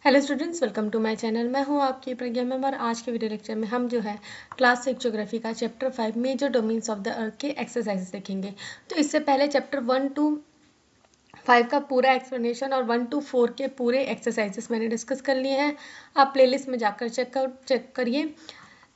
Hello students, welcome to my channel. मैं हूं आपकी प्रज्ञा मेंबर। आज के वीडियो लेक्चर में हम जो है क्लास 6 ज्योग्राफी का chapter 5 major domains of the earth के एक्सरसाइजेस देखेंगे। तो इससे पहले चैप्टर 1 to 5 का पूरा एक्सप्लेनेशन और 1 to 4 के पूरे एक्सरसाइजेस मैंने डिस्कस कर लिए हैं। आप प्लेलिस्ट में जाकर चेक करिए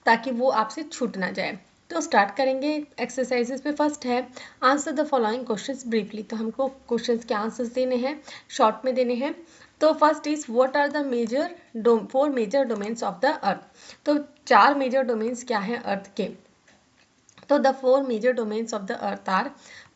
ताकि वो आपसे छूट ना जाए। तो स्टार्ट करेंगे एक्सरसाइजेस में। फर्स्ट है answer the following questions briefly. तो हमको क्वेश्चंस के आंसर्स देने हैं, शॉर्ट में देने हैं। तो first is what are the four major domains of the earth. तो 4 मेजर डोमेन्स क्या हैं अर्थ के। तो the four major domains of the earth are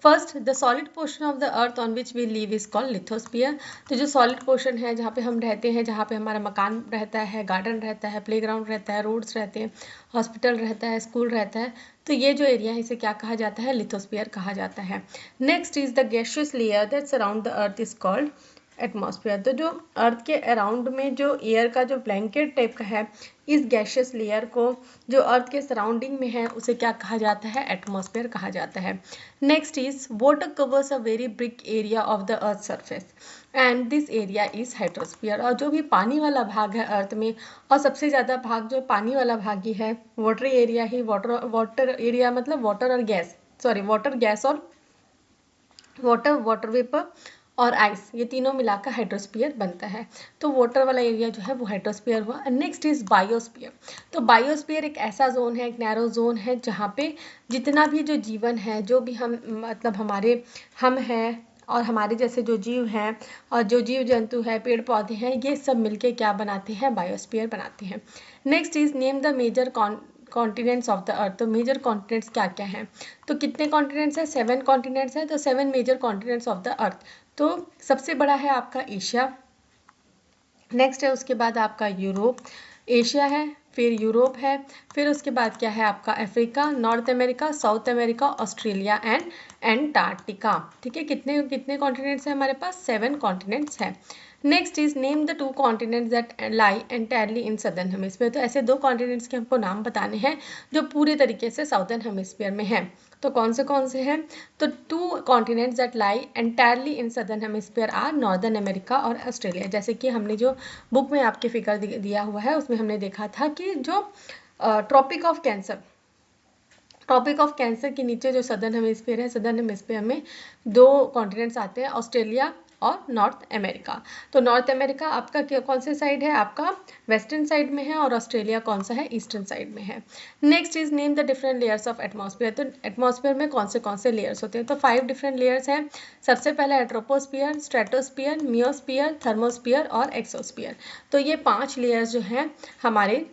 first the solid portion of the earth on which we live is called lithosphere। तो जो solid portion है जहाँ पे हम रहते हैं, जहाँ पे हमारा मकान रहता है, गार्डन रहता है, प्लेग्राउंड रहता है, रोड्स रहते हैं, हॉस्पिटल रहता है, स्कूल रहता है, तो ये जो एरिया है इसे क्या कहा जाता है, लिथोस्फीयर कहा जाता है। Next is the gaseous layer that surround the earth is called atmosphere. तो जो अर्थ के अराउंड में जो एयर का जो ब्लैंकेट टाइप का है, इस गैशियस लेयर को जो अर्थ के सराउंडिंग में है उसे क्या कहा जाता है, एटमॉस्फेयर कहा जाता है। Next is water covers a very big area of the earth surface and this area is hydrosphere. और जो भी पानी वाला भाग है अर्थ में, और सबसे ज़्यादा भाग जो पानी वाला भाग ही है, वाटर एरिया ही, वाटर एरिया मतलब वाटर और गैस, सॉरी वाटर गैस और वाटर वेपर और आइस, ये तीनों मिलाकर हाइड्रोस्फीयर बनता है। तो वाटर वाला एरिया जो है वो हाइड्रोस्फीयर हुआ। Next is biosphere. तो बायोस्फीयर एक ऐसा जोन है, एक नैरो जोन है, जहाँ पे जितना भी जो जीवन है, जो भी हम मतलब हमारे हम हैं और हमारे जैसे जो जीव हैं और जो जीव जंतु है, पेड़ पौधे हैं, ये सब मिलके क्या बनाते हैं, बायोस्फीयर बनाते हैं। Next is name the major continents of the earth. तो मेजर कॉन्टिनेंट्स क्या क्या हैं। तो कितने कॉन्टिनेंट्स हैं, 7 कॉन्टिनेंट्स हैं। तो 7 major continents of the earth. तो सबसे बड़ा है आपका एशिया, नेक्स्ट है उसके बाद आपका यूरोप, एशिया है, फिर यूरोप है, फिर उसके बाद क्या है आपका Africa, north America, south America, Australia and Antarctica. ठीक है, कितने कितने कॉन्टिनेंट्स हैं हमारे पास, 7 कॉन्टिनेंट्स हैं। Next is name the 2 continents that lie entirely in southern hemisphere. तो ऐसे 2 कॉन्टिनेंट्स के हमको नाम बताने हैं जो पूरे तरीके से साउदर्न हेमिस्फीयर में हैं। तो कौन से हैं, तो 2 continents that lie entirely in southern hemisphere are northern America और ऑस्ट्रेलिया। जैसे कि हमने जो बुक में आपके फिगर दिया हुआ है उसमें हमने देखा था कि जो ट्रॉपिक ऑफ कैंसर के नीचे जो सदर्न हेमिस्फीयर है, सदर्न हेमिस्फीयर में 2 कॉन्टिनेंट्स आते हैं, ऑस्ट्रेलिया और नॉर्थ अमेरिका। तो नॉर्थ अमेरिका आपका कौन से साइड है, आपका वेस्टर्न साइड में है, और ऑस्ट्रेलिया कौन सा है, ईस्टर्न साइड में है। Next is name the different layers of atmosphere. तो एटमॉस्फेयर में कौन से लेयर्स होते हैं। तो 5 डिफरेंट लेयर्स हैं। सबसे पहला है ट्रोपोस्फियर, स्ट्रेटोस्फियर, मियोस्फियर, थर्मोस्फियर और एक्सोस्फियर। तो ये 5 लेयर्स जो हैं हमारे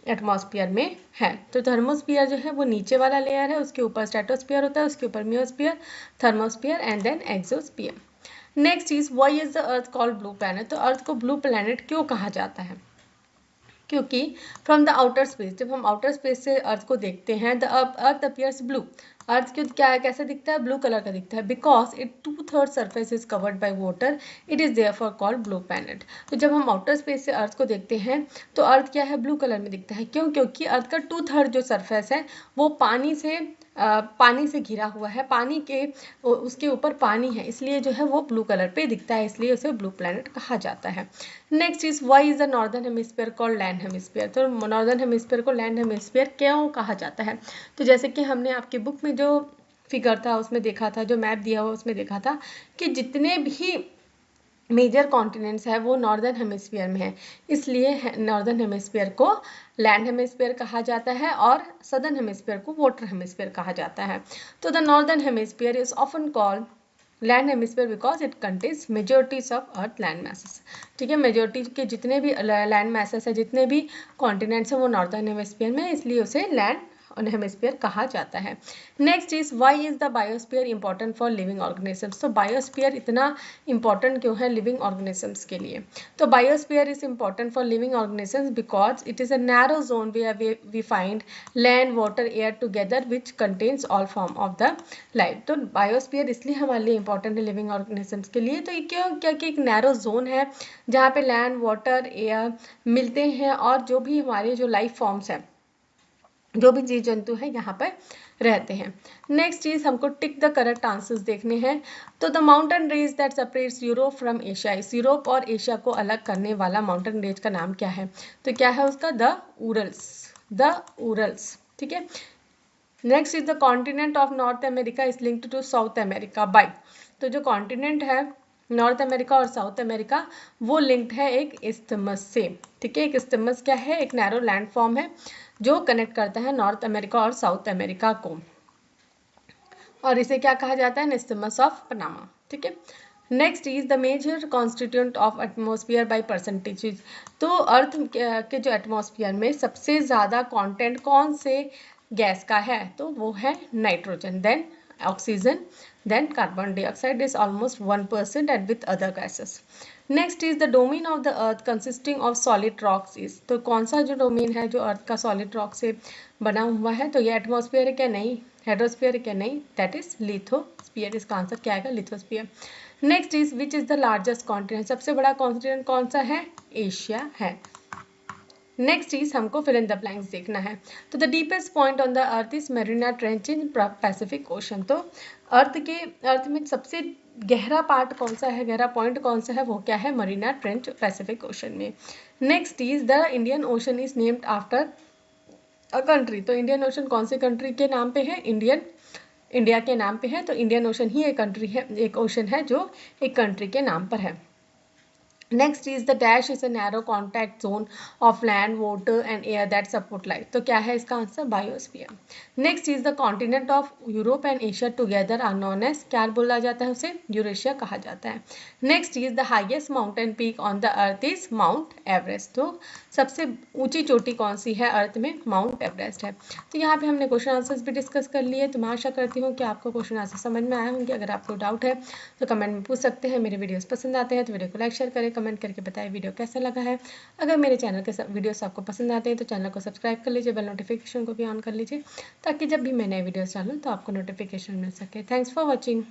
एटमॉस्फेयर में है। तो थर्मोस्फियर जो है वो नीचे वाला लेयर है, उसके ऊपर स्ट्रेटोस्फियर होता है, उसके ऊपर mesosphere, thermosphere and then exosphere. Next is why is the earth called blue planet. तो अर्थ को ब्लू प्लैनेट क्यों कहा जाता है, क्योंकि फ्रॉम द आउटर स्पेस, जब हम आउटर स्पेस से अर्थ को देखते हैं, द अर्थ अपीयर्स ब्लू। अर्थ क्यों क्या कैसा दिखता है, ब्लू कलर का दिखता है, because it 2/3 surface is covered by water, it is therefore called blue planet. तो जब हम आउटर स्पेस से अर्थ को देखते हैं तो अर्थ क्या है, ब्लू कलर में दिखता है। क्यों, क्योंकि अर्थ का 2/3 जो सर्फेस है वो पानी से घिरा हुआ है, पानी के उसके ऊपर पानी है, इसलिए जो है वो ब्लू कलर पे दिखता है, इसलिए उसे ब्लू प्लैनेट कहा जाता है। Next is why is the northern hemisphere called land hemisphere. तो नॉर्दर्न हेमिस्फीयर को लैंड हेमिस्फीयर क्यों कहा जाता है। तो जैसे कि हमने आपकी बुक में जो फिगर था उसमें देखा था, जो मैप दिया हुआ उसमें देखा था कि जितने भी मेजर कॉन्टिनेंट्स है वो नॉर्दर्न हेमिस्फीयर में है, इसलिए नॉर्दर्न हेमिस्फीयर को लैंड हेमिस्फीयर कहा जाता है और सदर्न हेमिस्फीयर को वाटर हेमिस्फीयर कहा जाता है। तो the northern hemisphere is often called land hemisphere because it contains majorities of earth land masses. ठीक है, मेजोरिटी के जितने भी लैंड मैसेस है, जितने भी कॉन्टिनेंट्स हैं वो नॉर्दर्न हेमिस्फीयर में है, इसलिए उसे लैंड हेमिस्फीयर कहा जाता है। Next is why is the biosphere important for living organisms. तो बायोस्फीयर इतना इंपॉर्टेंट क्यों है लिविंग ऑर्गेनिजम्स के लिए। तो biosphere is important for living organisms because it is a narrow zone where we find land, water, air together which contains all form of the life. तो biosphere इसलिए हमारे लिए इंपॉर्टेंट है लिविंग ऑर्गेनिजम्स के लिए। तो ये क्यों, क्या एक नैरो जोन है जहाँ पे लैंड, वाटर, एयर मिलते हैं और जो भी हमारे जो लाइफ फॉर्म्स हैं, जो भी जीव जंतु है यहाँ पर रहते हैं। नेक्स्ट चीज हमको टिक द करेक्ट आंसर्स देखने हैं। तो the mountain range that separates Europe from Asia, इस यूरोप और एशिया को अलग करने वाला माउंटेन रेंज का नाम क्या है? तो क्या है उसका? The Urals. ठीक है। Next is the continent of North America is linked to South America by, तो जो कॉन्टिनेंट है नॉर्थ अमेरिका और साउथ अमेरिका वो लिंक्ड है एक इस्थमस से। ठीक है, एक इस्थमस क्या है? एक नैरो लैंड फॉर्म है जो कनेक्ट करता है नॉर्थ अमेरिका और साउथ अमेरिका को, और इसे क्या कहा जाता है? Isthmus of Panama. ठीक है। Next is the major constituent of atmosphere by percentage, तो अर्थ के जो एटमॉस्फेयर में सबसे ज़्यादा कंटेंट कौन से गैस का है? तो वो है nitrogen, then oxygen, then carbon dioxide is almost 1% and with other gases. Next is the domain of the earth consisting of solid rocks is, तो कौन सा जो डोमेन है जो अर्थ का सॉलिड रॉक से बना हुआ है? तो ये एटमॉस्फेयर है क्या? नहीं। हेड्रोस्फीयर है क्या? नहीं। That is lithosphere. इसका आंसर क्या आएगा? Lithosphere. Next is which is the largest continent, सबसे बड़ा कॉन्टिनेंट कौन सा है? एशिया है। नेक्स्ट चीज हमको फिल इन द ब्लैंक्स देखना है। तो the deepest point on the earth is Marina trench in Pacific ocean, तो अर्थ में सबसे गहरा पार्ट कौन सा है, गहरा पॉइंट कौन सा है? वो क्या है? मरीना ट्रेंच पैसिफिक ओशन में। Next is the Indian ocean is named after a country, तो इंडियन ओशन कौन से कंट्री के नाम पे है? इंडिया के नाम पे है, तो इंडियन ओशन ही एक कंट्री है, एक ओशन है जो एक कंट्री के नाम पर है। Next is the dash is a narrow contact zone of land, water and air that support life, तो क्या है इसका answer? Biosphere. Next is the continent of Europe and Asia together are known as, क्या बोला जाता है उसे? Eurasia कहा जाता है। Next is the highest mountain peak on the earth is Mount Everest, तो सबसे ऊंची चोटी कौन सी है अर्थ में? माउंट एवरेस्ट है। तो यहाँ पे हमने क्वेश्चन आंसर्स भी डिस्कस कर लिए। तो मैं आशा करती हूँ कि आपको क्वेश्चन आंसर समझ में आए होंगे। अगर आपको डाउट है तो कमेंट में पूछ सकते हैं। मेरे वीडियोस पसंद आते हैं तो वीडियो को लाइक शेयर करें, कमेंट करके बताएं वीडियो कैसा लगा है। अगर मेरे चैनल के वीडियोस आपको पसंद आते हैं तो चैनल को सब्सक्राइब कर लीजिए, बेल नोटिफिकेशन को भी ऑन कर लीजिए ताकि जब भी मैं नए वीडियोस डालूँ तो आपको नोटिफिकेशन मिल सके। Thanks for watching.